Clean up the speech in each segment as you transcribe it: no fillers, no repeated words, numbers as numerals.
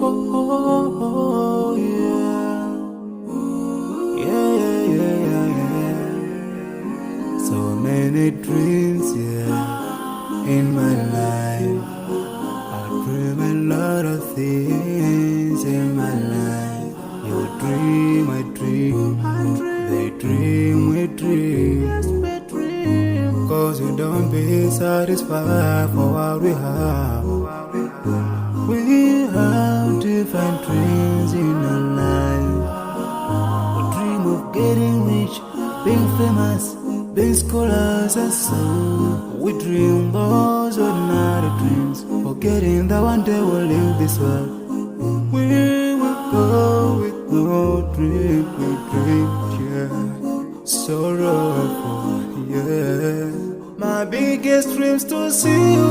oh, yeah. Yeah, yeah, yeah, yeah. So many dreams, yeah, in my life. I dream a lot of things in my life. You dream, I dream. They dream, we dream. Cause we don't be satisfied for what we have. We have different dreams in our life. We dream of getting rich, being famous, being scholars and so. We dream those ordinary dreams, forgetting that one day we'll leave this world. We will go with no dream, we dream, yeah. Sorrowful, yeah. My biggest dreams to see you.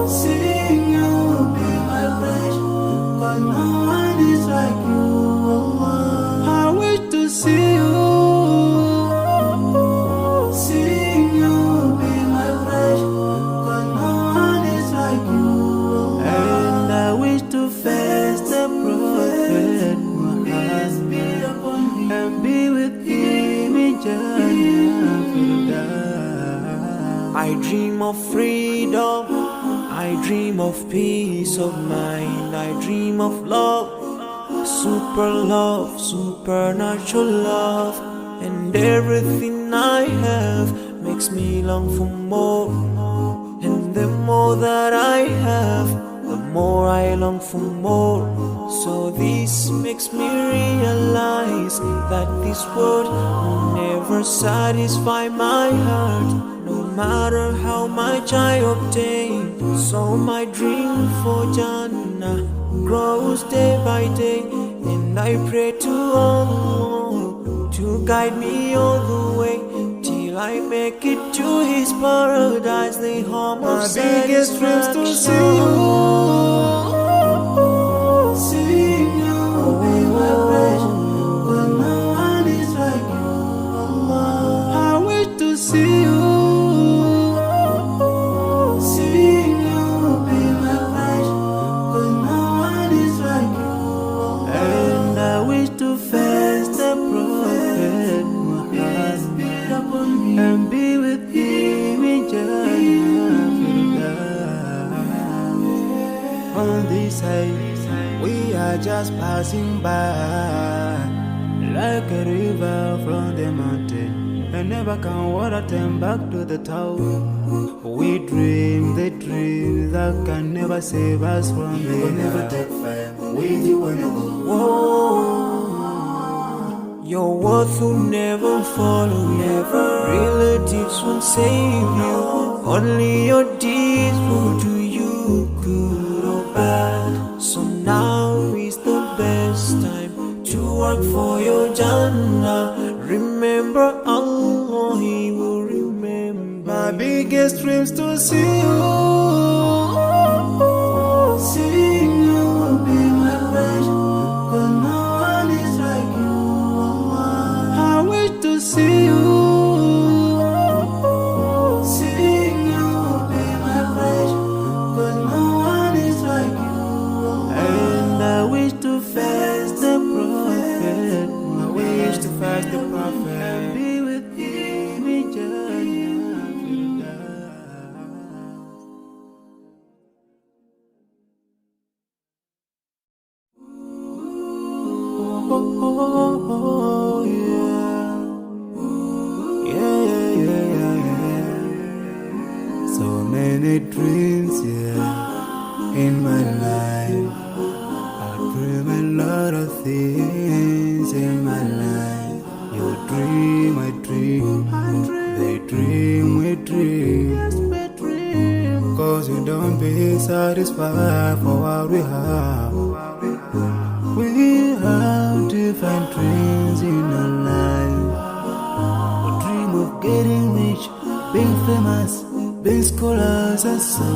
Seeing you be my best, cause no one is like you. I wish to see you. Seeing you be my best, cause no one is like you. And I wish to face the prophet Muhammad and be with him in Jannah. I dream of freedom, I dream of peace of mind, I dream of love, supernatural love, and everything I have makes me long for more. And the more that I have, the more I long for more. So this makes me realize that this world will never satisfy my heart, no matter how much I obtain. So my dream for Jannah grows day by day, and I pray to Allah to guide me all the way till I make it to His paradise, the home of my biggest dreams to see you. Seeing you be my best, but no one is like you. I wish to see you. Seeing you be my best, but no one is like you. And I wish to face the prophet Muhammad and be with him in Jannah. On this side, we are just passing by, like a river from the mountain, and never can water turn back to the town. We dream the dreams that can never save us from the We'll never take fire with you when you go. Whoa. Your worth will never follow you, relatives won't save you, only your deeds will do you good or bad. So now is the best time to work for your Jannah. Remember Allah, He will remember. My biggest dreams to see you. Seeing you be my best, cause no one is like you. I wish to see you. Seeing you be my best, cause no one is like you. And I wish to face the prophet. I wish to face the prophet and be with him in Jannah. Oh, yeah. Yeah, yeah, yeah, yeah. So many dreams, yeah, in my life. I dream a lot of things in my life. You dream, I dream. They dream, we dream. Cause we don't be satisfied for what we have. We have different dreams in our life. We dream of getting rich, being famous, being scholars and so.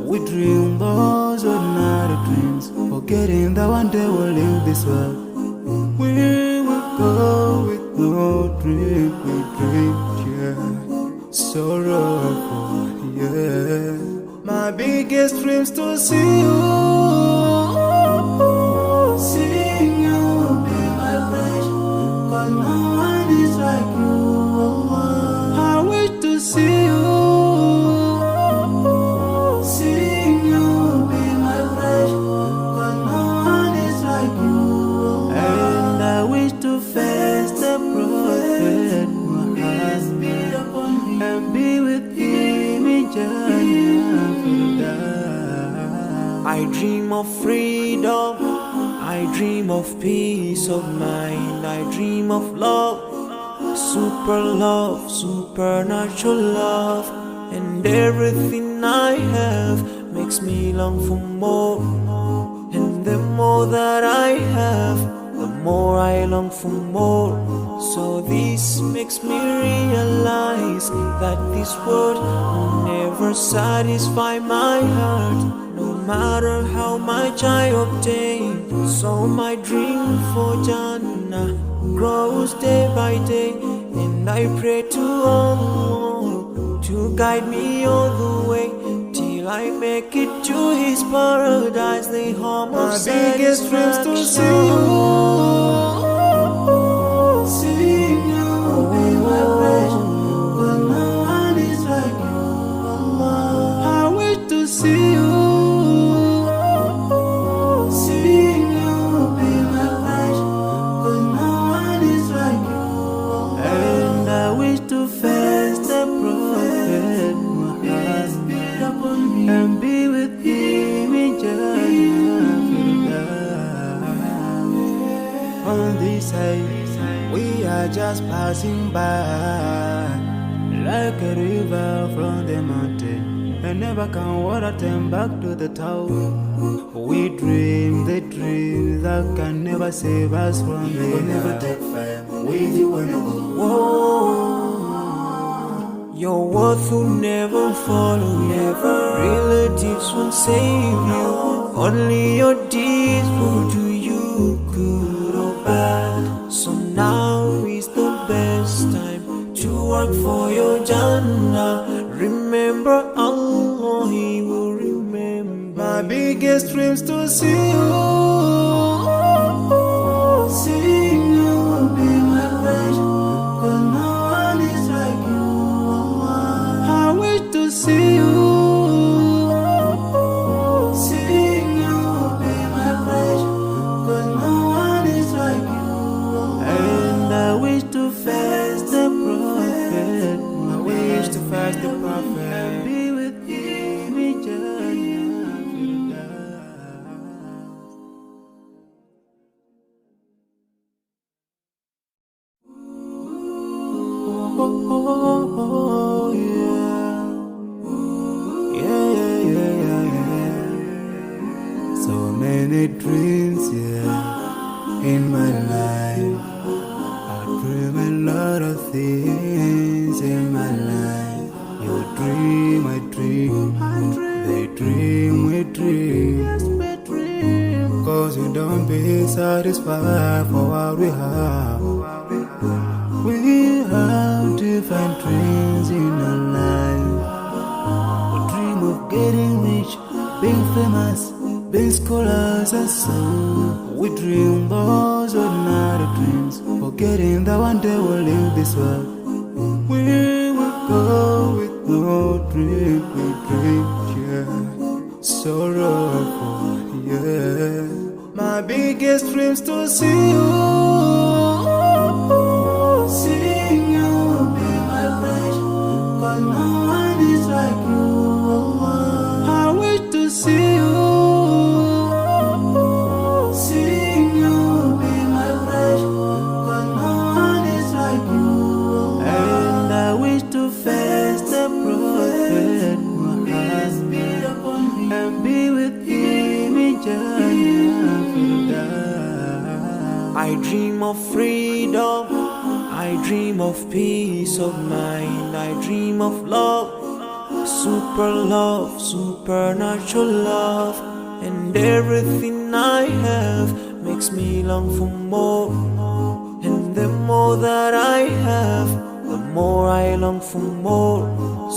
We dream those ordinary dreams, forgetting that one day we'll leave this world. We will go with no dream, we dream, yeah. Sorrowful, yeah. My My biggest dreams to see you. Seeing you be my wish, 'cause no one is like you. I wish to see you. Seeing you be my wish, 'cause no one is like you. And I wish to face the prophet Peace be upon me. and be with him in Jannah. I dream of freedom, I dream of peace of mind, I dream of love, supernatural love, and everything I have makes me long for more. And the more that I have, the more I long for more. So this makes me realize that this world will never satisfy my heart, no matter how much I obtain. So my dream for Jannah grows day by day, and I pray to Allah to guide me all the way till I make it to His paradise, the home of My biggest dreams to see you. Seeing you be my wish, 'cause no one is like you. I wish to see you. Seeing you be my wish, 'cause no one is like you. And I wish to face the prophet Peace be upon me. and be with him in Jannah. On this side, we are just passing by, like a river from the mountain, and never can water turn back to the town. We dream the dream that can never save us from the We'll never take fame with you when I go. Your worth will never follow you. Relatives won't save you. Only your deeds will do you good or bad. So now is the best time to work for your Jannah. Remember Allah, He will remember. My biggest dreams to see you. Seeing you be my wish, 'cause no one is like you. I wish to see you. Seeing you be my wish, 'cause no one is like you. And I wish to face the prophet. I wish to face the prophet and be with him in Jannah. Oh, yeah. Yeah. So many dreams, yeah, in my life. I dream a lot of things in my life. You dream, I dream. They dream, we dream. Cause we don't be satisfied for what we have. We have different dreams in our life. We dream of getting rich, being famous, being scholars and so. We dream those ordinary dreams, forgetting that one day we'll leave this world. We will go with no dream, we dream, yeah. Sorrowful, yeah. My biggest dreams to see you. Seeing you be my wish, 'cause no one is like you. I wish to see you. Seeing you be my wish, 'cause no one is like you. And I wish to face the prophet Peace be upon me. and be with him in Jannah. I dream of freedom, I dream of peace of mind, I dream of love, supernatural love, and everything I have makes me long for more. And the more that I have, the more I long for more.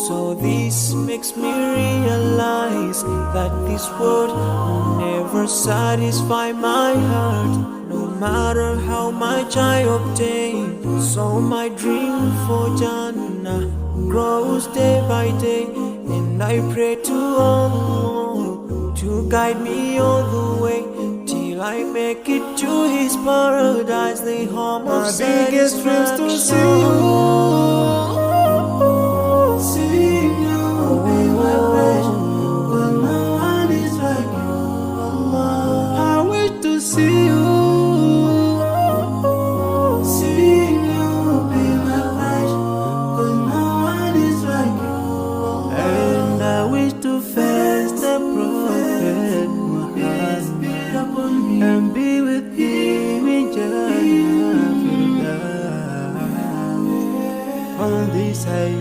So this makes me realize that this world will never satisfy my heart, no matter how much I obtain. So my dream for Jannah grows day by day, and I pray to Allah to guide me all the way till I make it to His paradise, the home of My biggest dreams to see you. Seeing you be my pleasure, 'cause no one is like you, Allah. I wish to see you. Seeing you be my pleasure, 'cause no one is like you, Allah. And I wish to face the Prophet Muhammad and be with him in Jannah. On this side